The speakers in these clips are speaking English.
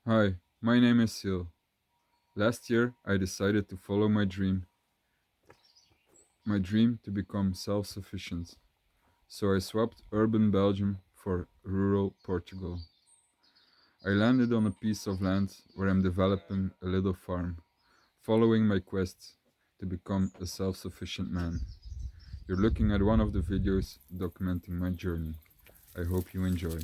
Hi, my name is Sil. Last year, I decided to follow my dream to become self-sufficient. So I swapped urban Belgium for rural Portugal. I landed on a piece of land where I'm developing a little farm, following my quest to become a self-sufficient man. You're looking at one of the videos documenting my journey. I hope you enjoy.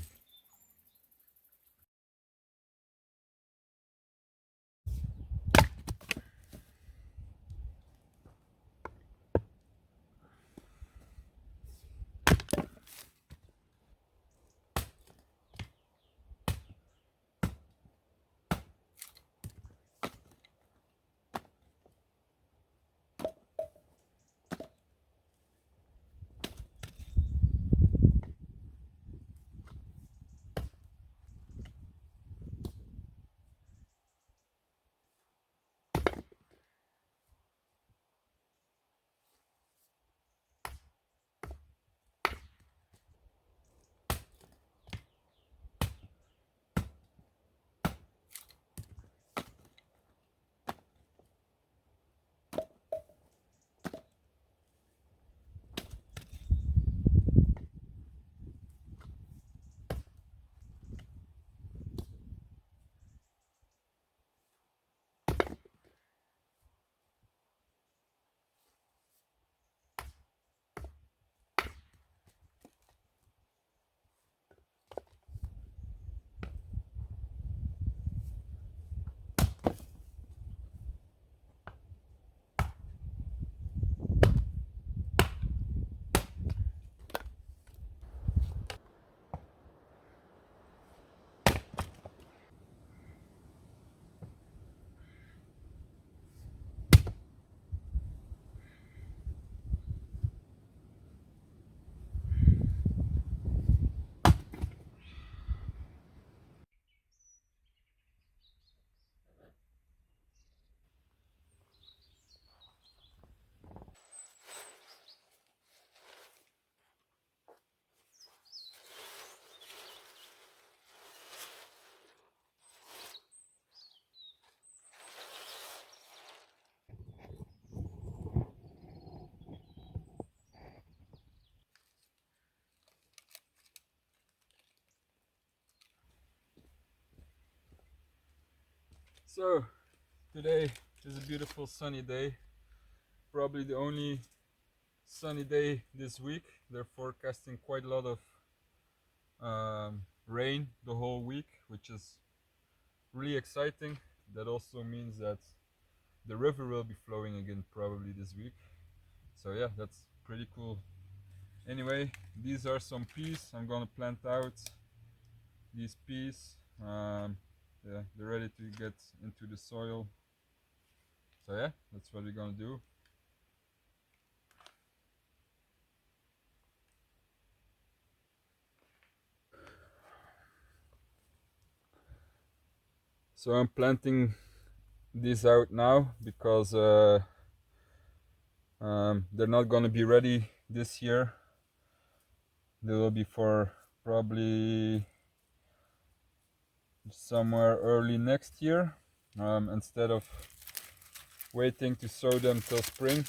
So, today is a beautiful sunny day, probably the only sunny day this week. They're forecasting quite a lot of rain the whole week, which is really exciting. That also means that the river will be flowing again probably this week. So yeah, that's pretty cool. Anyway, these are some peas. I'm gonna plant out these peas. Yeah, they're ready to get into the soil. So yeah, that's what we're gonna do. So I'm planting these out now because they're not gonna be ready this year. They will be for probably somewhere early next year. Instead of waiting to sow them till spring,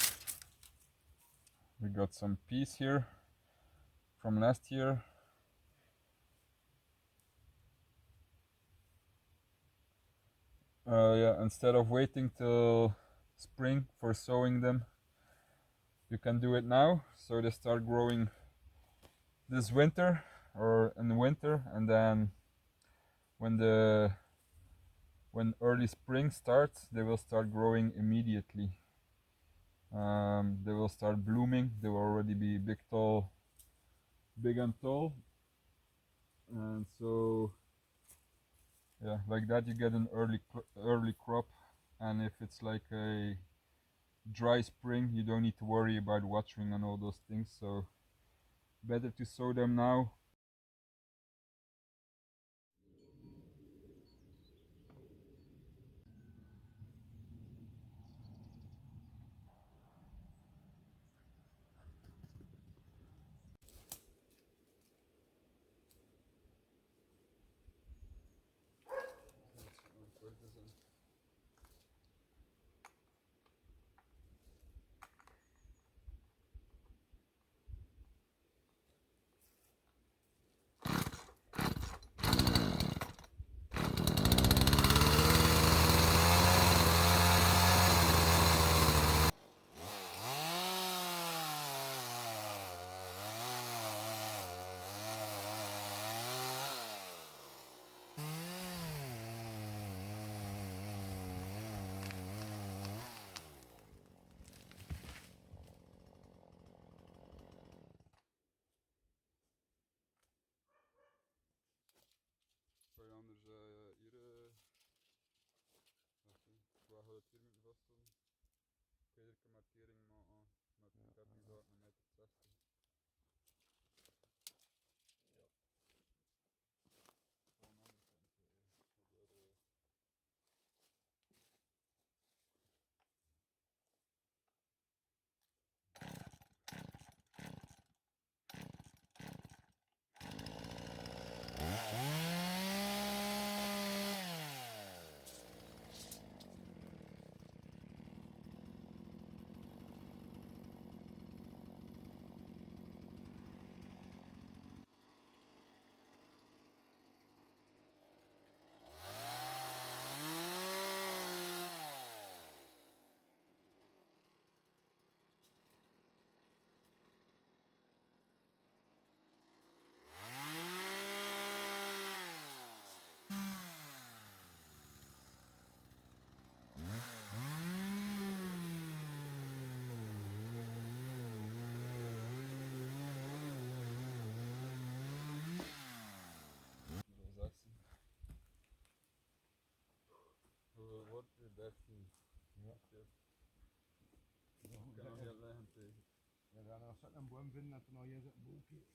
we got some peas here from last year. Yeah, instead of waiting till spring for sowing them, you can do it now. So they start growing this winter or in the winter, and then when the when early spring starts, they will start growing immediately. They will start blooming. They will already be big and tall, and so yeah, like that you get an early crop. And if it's like a dry spring, you don't need to worry about watering and all those things. So better to sow them now. composten. Kun je er een markering maken met Ja, peppizaad en meter 60. Ja. Gewoon anders dan kilo 16. Hoeveel wordt er? 13. Ja. Oké. Ja, Ik kan nog niet leggen tegen. Ja, dan als ze een boom vinden, dat er nog hier zit een boekje.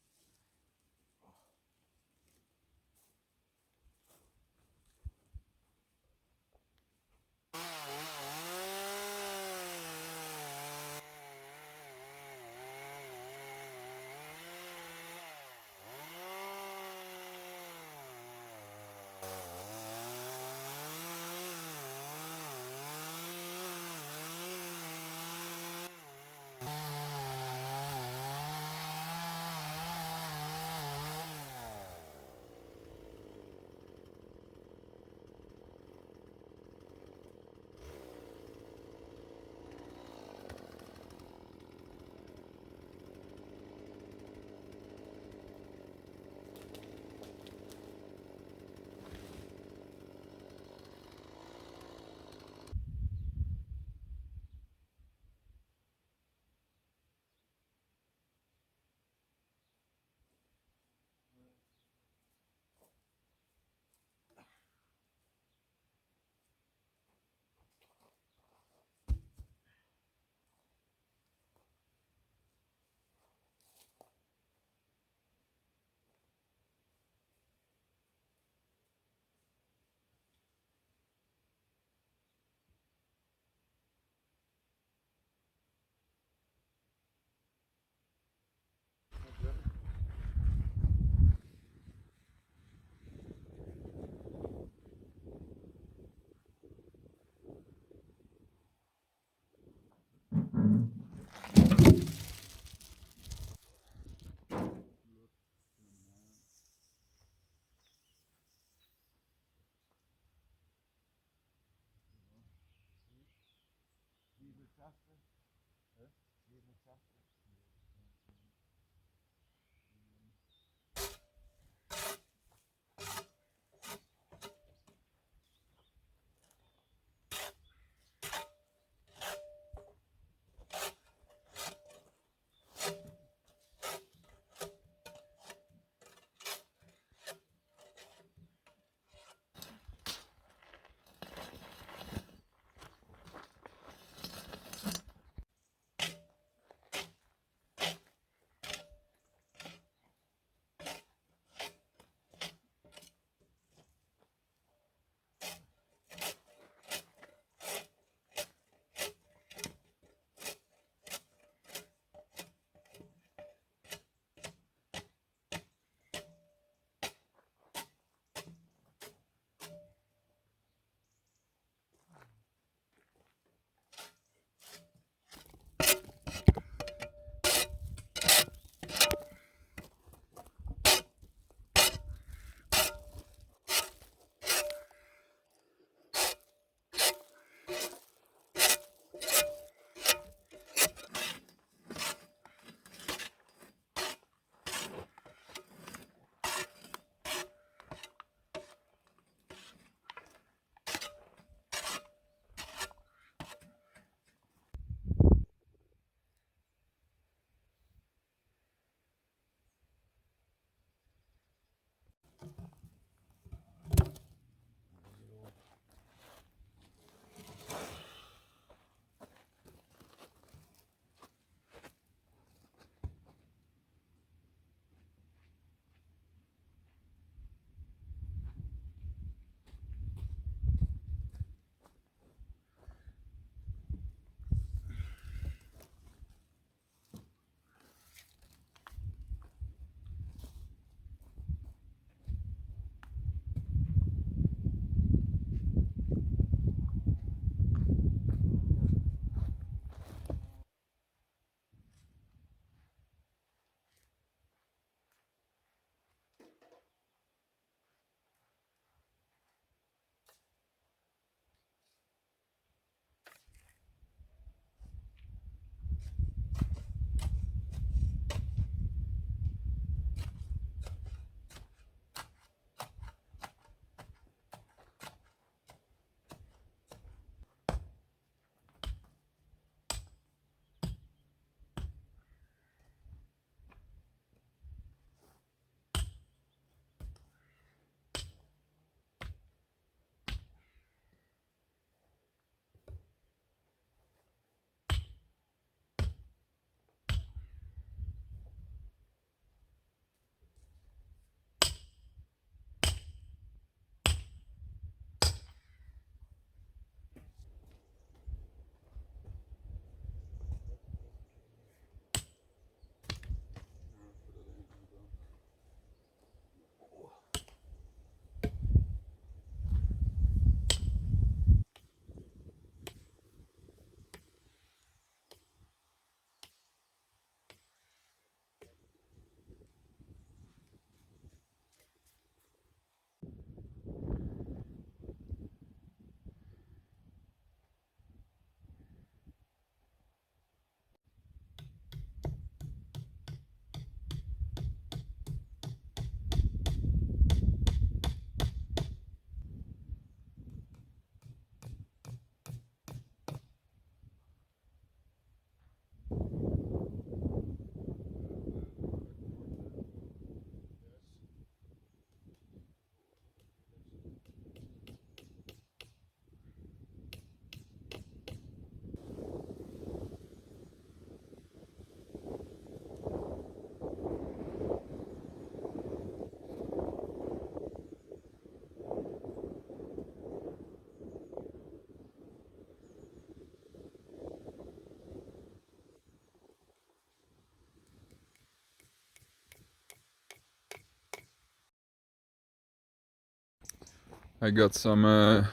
I got some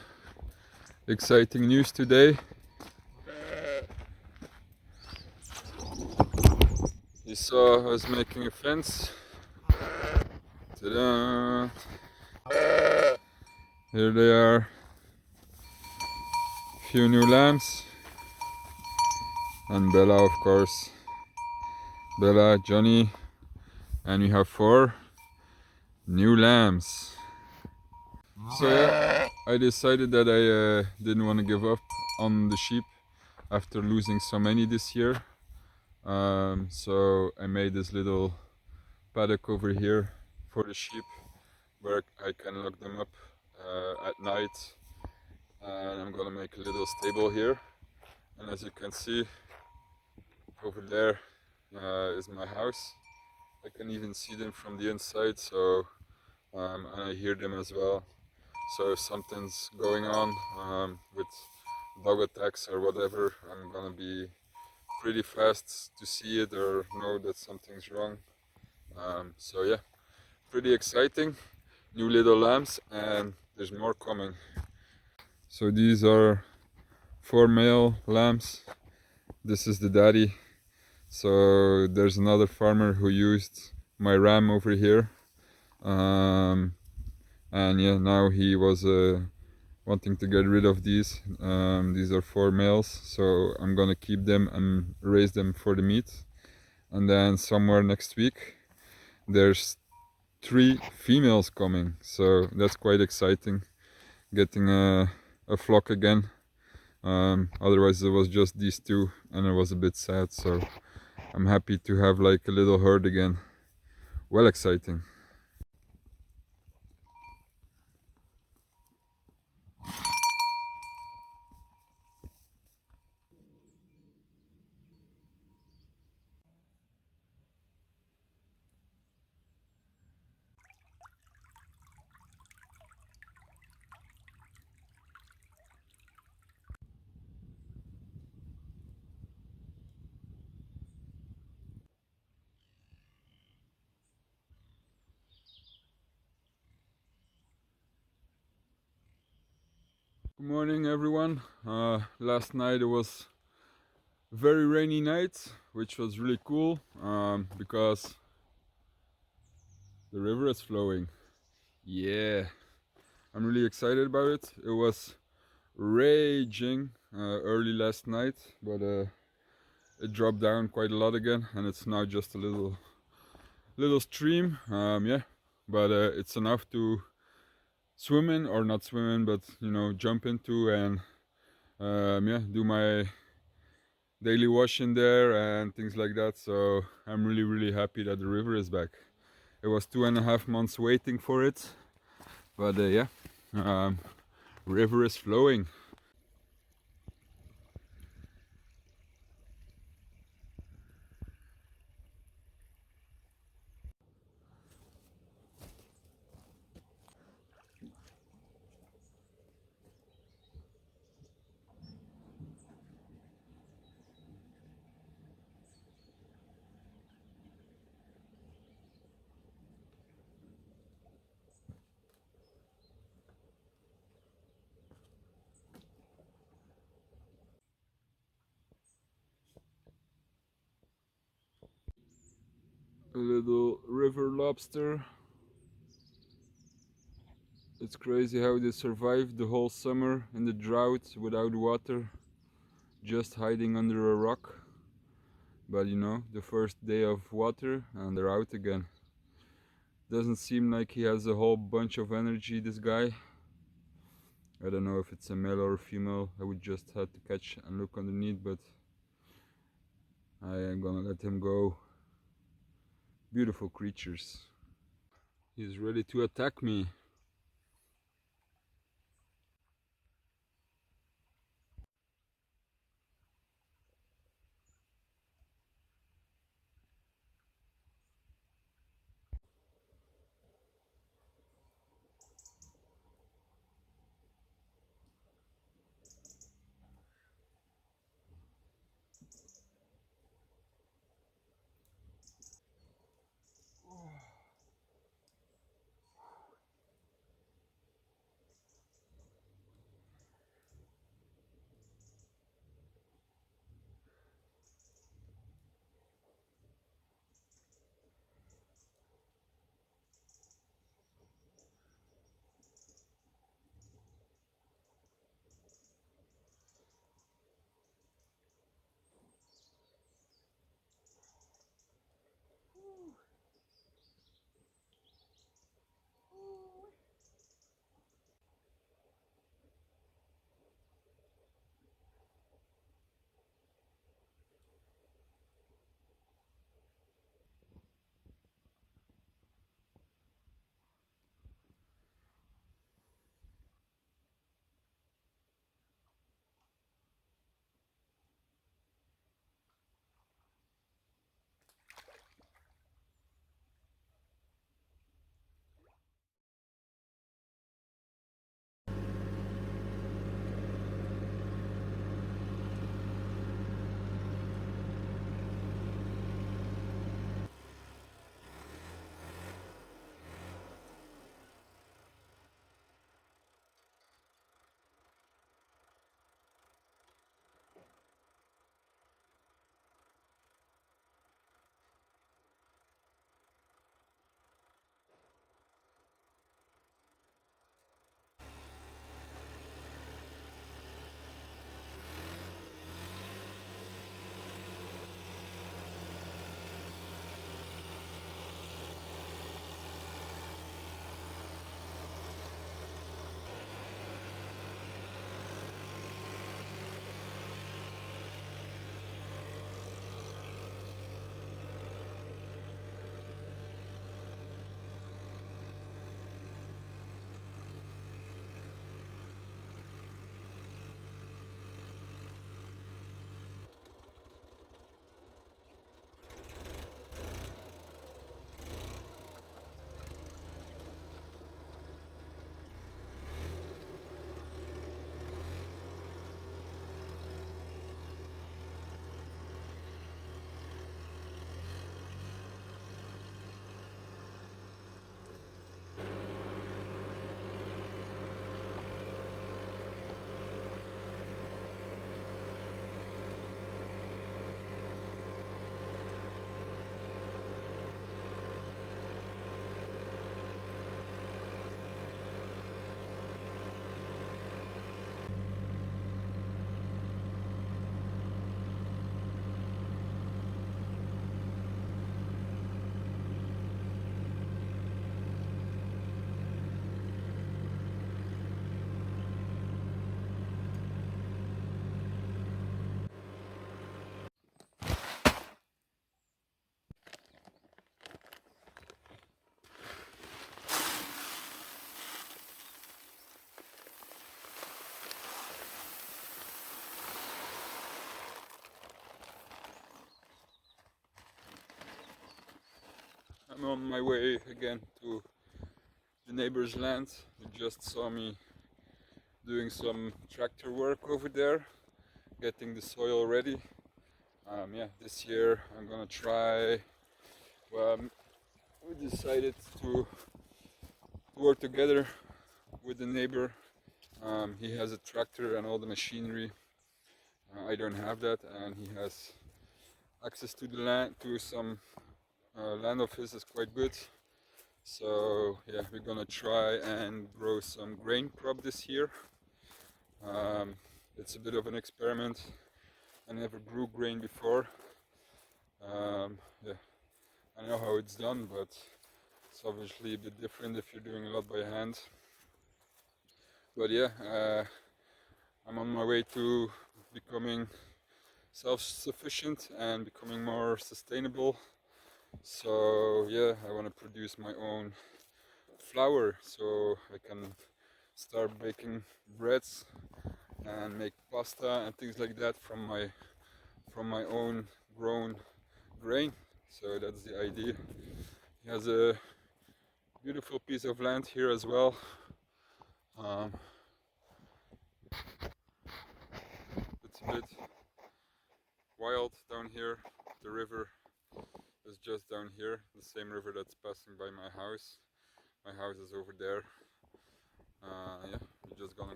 exciting news today. You saw I was making a fence. Ta-da! Here they are. Few new lambs. And Bella, of course. Bella, Johnny, and we have 4 new lambs. So yeah, I decided that I didn't want to give up on the sheep after losing so many this year. So I made this little paddock over here for the sheep where I can lock them up at night, and I'm gonna make a little stable here. And as you can see over there is my house. I can even see them from the inside, so and I hear them as well. So if something's going on with dog attacks or whatever, I'm gonna be pretty fast to see it or know that something's wrong. So yeah, pretty exciting. New little lambs, and there's more coming. So these are 4 male lambs. This is the daddy. So there's another farmer who used my ram over here. And yeah, now he was wanting to get rid of these. These are 4 males, so I'm gonna keep them and raise them for the meat. And then somewhere next week there's 3 females coming, so that's quite exciting, getting a flock again. Otherwise it was just these 2 and it was a bit sad, so I'm happy to have like a little herd again. Well, exciting. Good morning, everyone. Last night it was a very rainy night, which was really cool because the river is flowing. Yeah, I'm really excited about it. It was raging early last night, but it dropped down quite a lot again, and it's now just a little stream. Yeah, but it's enough to swim in, or not swim in, but you know, jump into and yeah, do my daily wash in there and things like that. So I'm really happy that the river is back. It was 2.5 months waiting for it, but yeah, river is flowing. A little river lobster. It's crazy how they survived the whole summer in the drought without water, just hiding under a rock. But you know, the first day of water and they're out again. Doesn't seem like he has a whole bunch of energy, this guy. I don't know if it's a male or a female. I would just have to catch and look underneath, but I am gonna let him go. Beautiful creatures. He's ready to attack me. I'm on my way again to the neighbor's land. You just saw me doing some tractor work over there, getting the soil ready. Yeah, this year I'm gonna try. Well, we decided to work together with the neighbor. He has a tractor and all the machinery. I don't have that, and he has access to the land, to some land of his is quite good. So yeah, we're gonna try and grow some grain crop this year. It's a bit of an experiment. I never grew grain before. Yeah, I know how it's done, but it's obviously a bit different if you're doing a lot by hand. But yeah, I'm on my way to becoming self-sufficient and becoming more sustainable. So yeah, I want to produce my own flour so I can start baking breads and make pasta and things like that from my own grown grain. So that's the idea. He has a beautiful piece of land here as well. It's a bit wild down here. The river is just down here, the same river that's passing by my house. My house is over there. Yeah, we're just gonna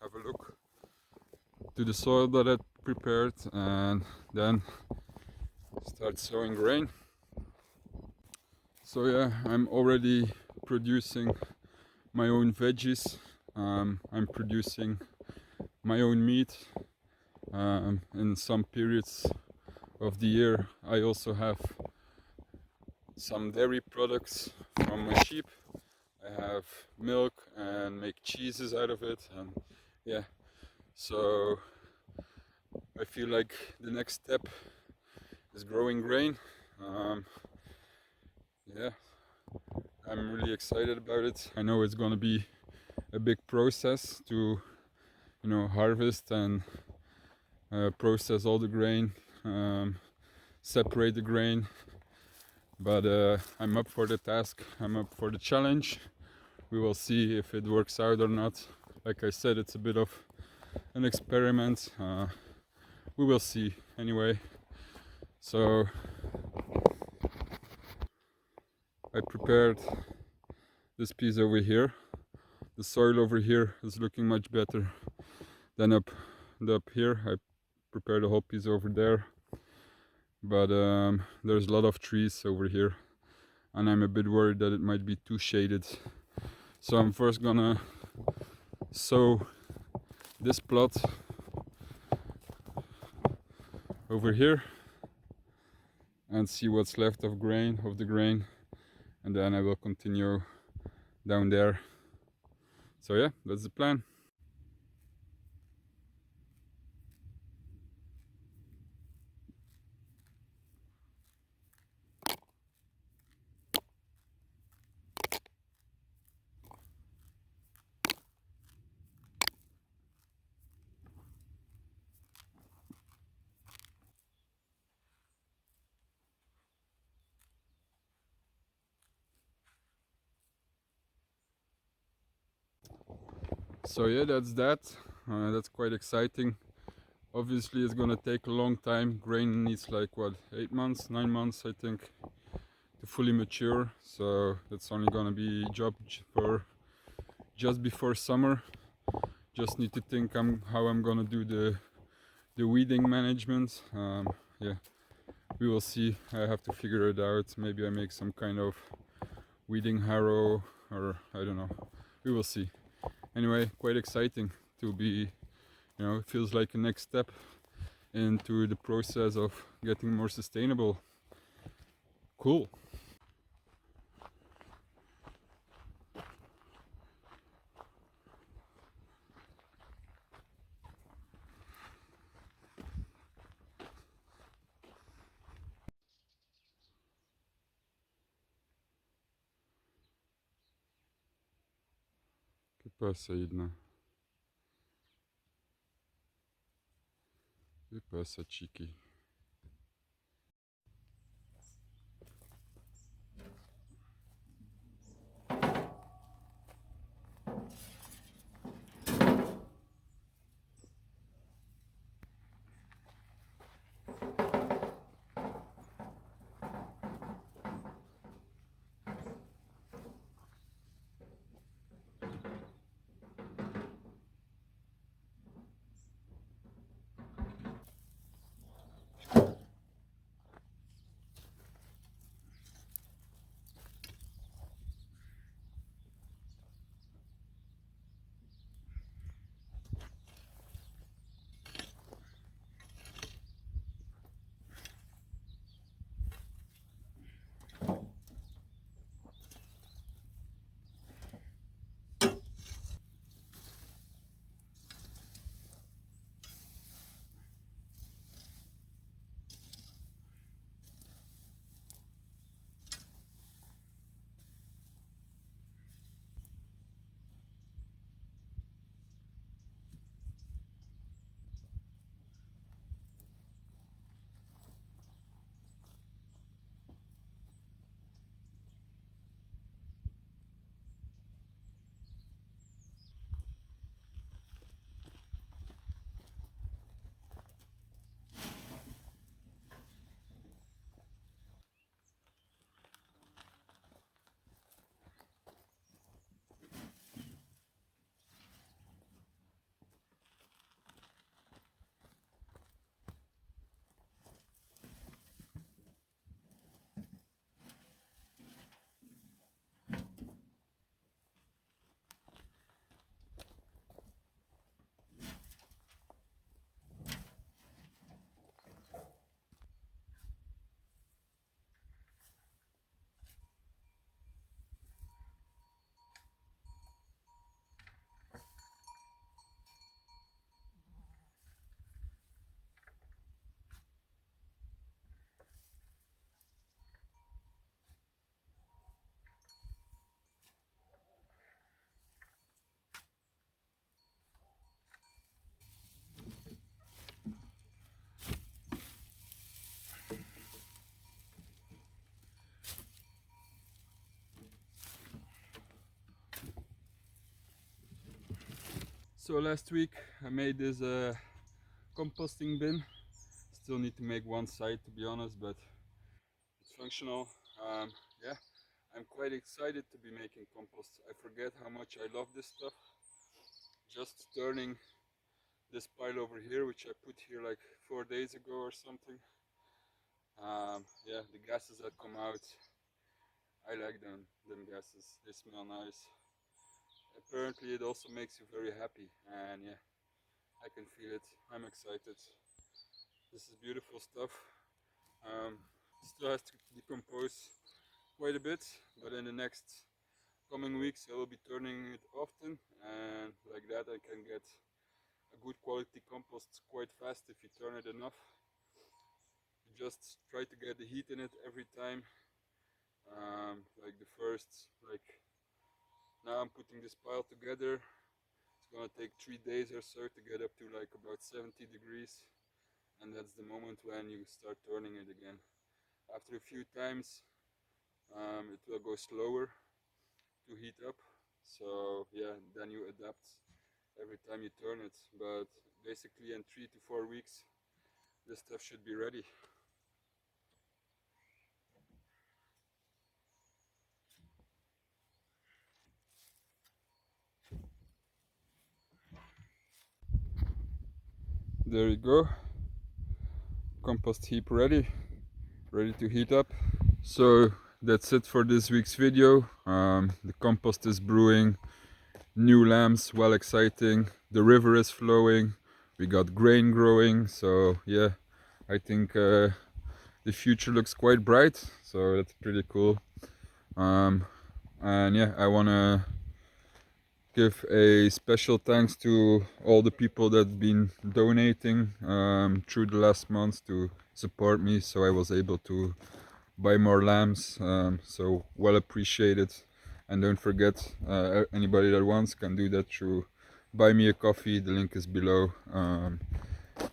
have a look to the soil that I prepared and then start sowing grain. So yeah, I'm already producing my own veggies. I'm producing my own meat. In some periods of the year I also have some dairy products from my sheep. I have milk and make cheeses out of it, and yeah, so I feel like the next step is growing grain. Yeah, I'm really excited about it. I know it's gonna be a big process to, harvest and process all the grain, separate the grain, but I'm up for the task. I'm up for the challenge. We will see if it works out or not. Like I said, it's a bit of an experiment. We will see anyway. So I prepared this piece over here. The soil over here is looking much better than up here. I prepared a whole piece over there, but there's a lot of trees over here and I'm a bit worried that it might be too shaded. So I'm first gonna sow this plot over here and see what's left of the grain, and then I will continue down there. So yeah, that's the plan. So yeah, that's that. That's quite exciting. Obviously it's gonna take a long time. Grain needs like what, 8 months, 9 months I think to fully mature, so that's only gonna be a job for just before summer. Just need to think how I'm gonna do the weeding management. Yeah, we will see. I have to figure it out. Maybe I make some kind of weeding harrow, or I don't know. We will see. Anyway, quite exciting to be, it feels like a next step into the process of getting more sustainable. Cool. ¿Qué pasa, Idna? ¿Qué pasa, chiqui? So last week I made this composting bin. Still need to make one side, to be honest, but it's functional. Yeah, I'm quite excited to be making compost. I forget how much I love this stuff. Just turning this pile over here, which I put here like 4 days ago or something. Yeah, the gases that come out, I like them gases. They smell nice. Apparently it also makes you very happy, and yeah, I can feel it. I'm excited. This is beautiful stuff. Um, Still has to decompose quite a bit, but in the next coming weeks I will be turning it often, and like that I can get a good quality compost quite fast if you turn it enough. You just try to get the heat in it every time. Like the first, like now I'm putting this pile together. It's gonna take 3 days or so to get up to like about 70 degrees, and that's the moment when you start turning it again. After a few times, it will go slower to heat up. So yeah, then you adapt every time you turn it. But basically, in 3 to 4 weeks, this stuff should be ready. There you go. Compost heap ready to heat up. So that's it for this week's video. The compost is brewing, new lambs, well exciting. The river is flowing, we got grain growing, so yeah, I think the future looks quite bright, so that's pretty cool. And yeah, I want to give a special thanks to all the people that have been donating through the last months to support me, so I was able to buy more lambs. So well appreciated. And don't forget, anybody that wants can do that through buy me a coffee. The link is below.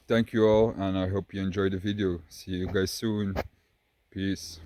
Thank you all, and I hope you enjoyed the video. See you guys soon. Peace.